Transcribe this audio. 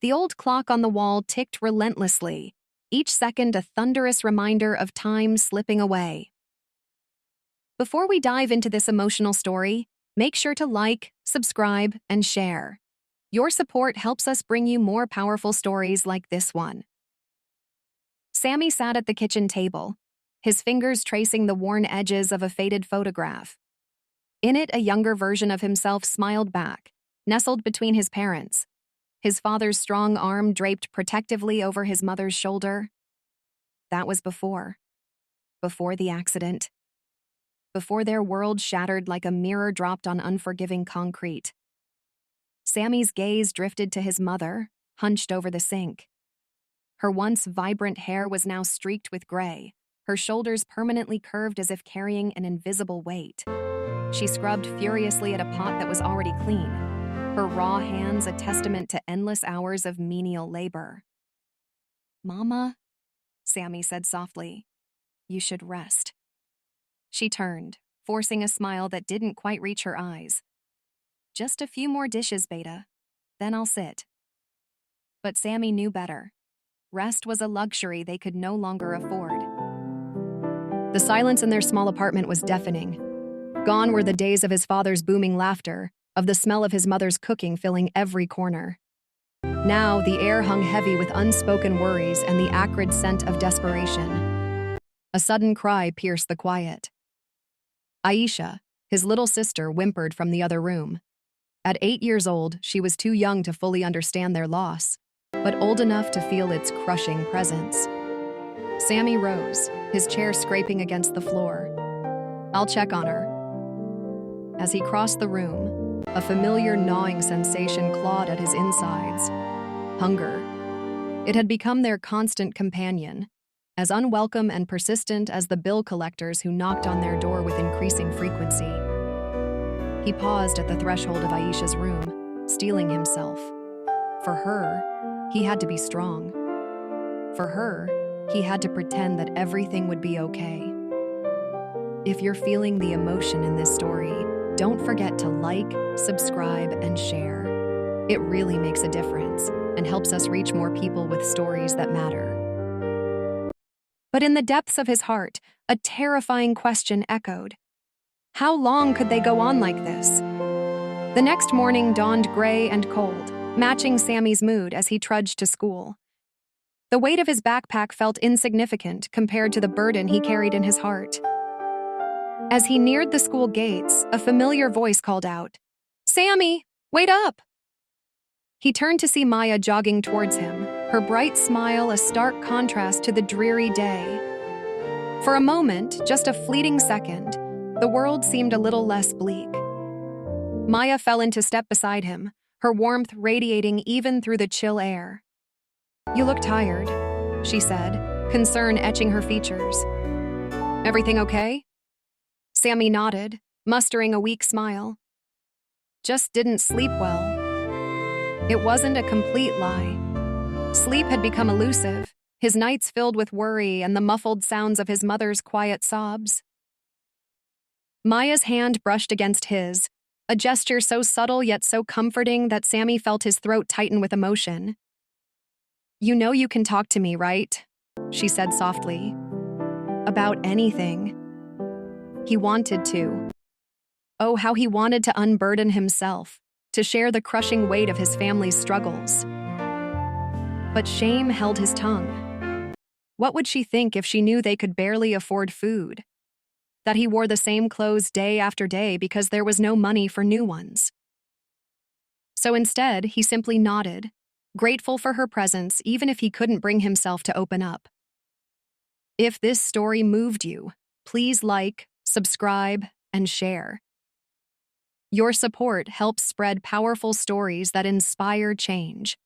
The old clock on the wall ticked relentlessly, each second a thunderous reminder of time slipping away. Before we dive into this emotional story, make sure to like, subscribe, and share. Your support helps us bring you more powerful stories like this one. Sammy sat at the kitchen table, his fingers tracing the worn edges of a faded photograph. In it, a younger version of himself smiled back, nestled between his parents, his father's strong arm draped protectively over his mother's shoulder. That was before the accident. Before their world shattered like a mirror dropped on unforgiving concrete. Sammy's gaze drifted to his mother, hunched over the sink. Her once vibrant hair was now streaked with gray, her shoulders permanently curved as if carrying an invisible weight. She scrubbed furiously at a pot that was already clean, her raw hands a testament to endless hours of menial labor. "Mama," Sammy said softly, "you should rest." She turned, forcing a smile that didn't quite reach her eyes. "Just a few more dishes, Beta. Then I'll sit." But Sammy knew better. Rest was a luxury they could no longer afford. The silence in their small apartment was deafening. Gone were the days of his father's booming laughter, of the smell of his mother's cooking filling every corner. Now, the air hung heavy with unspoken worries and the acrid scent of desperation. A sudden cry pierced the quiet. Aisha, his little sister, whimpered from the other room. At 8 years old, she was too young to fully understand their loss, but old enough to feel its crushing presence. Sammy rose, his chair scraping against the floor. "I'll check on her." As he crossed the room, a familiar gnawing sensation clawed at his insides. Hunger. It had become their constant companion, as unwelcome and persistent as the bill collectors who knocked on their door with increasing frequency. He paused at the threshold of Aisha's room, steeling himself. For her, he had to be strong. For her, he had to pretend that everything would be okay. If you're feeling the emotion in this story, don't forget to like, subscribe, and share. It really makes a difference and helps us reach more people with stories that matter. But in the depths of his heart, a terrifying question echoed. How long could they go on like this? The next morning dawned gray and cold, matching Sammy's mood as he trudged to school. The weight of his backpack felt insignificant compared to the burden he carried in his heart. As he neared the school gates, a familiar voice called out, "Sammy, wait up!" He turned to see Maya jogging towards him, her bright smile a stark contrast to the dreary day. For a moment, just a fleeting second, the world seemed a little less bleak. Maya fell into step beside him, her warmth radiating even through the chill air. "You look tired," she said, concern etching her features. "Everything okay?" Sammy nodded, mustering a weak smile. "Just didn't sleep well." It wasn't a complete lie. Sleep had become elusive, his nights filled with worry and the muffled sounds of his mother's quiet sobs. Maya's hand brushed against his, a gesture so subtle yet so comforting that Sammy felt his throat tighten with emotion. "You know you can talk to me, right?" she said softly. "About anything." He wanted to. Oh, how he wanted to unburden himself, to share the crushing weight of his family's struggles. But shame held his tongue. What would she think if she knew they could barely afford food? That he wore the same clothes day after day because there was no money for new ones? So instead, he simply nodded, grateful for her presence even if he couldn't bring himself to open up. If this story moved you, please like, subscribe, and share. Your support helps spread powerful stories that inspire change.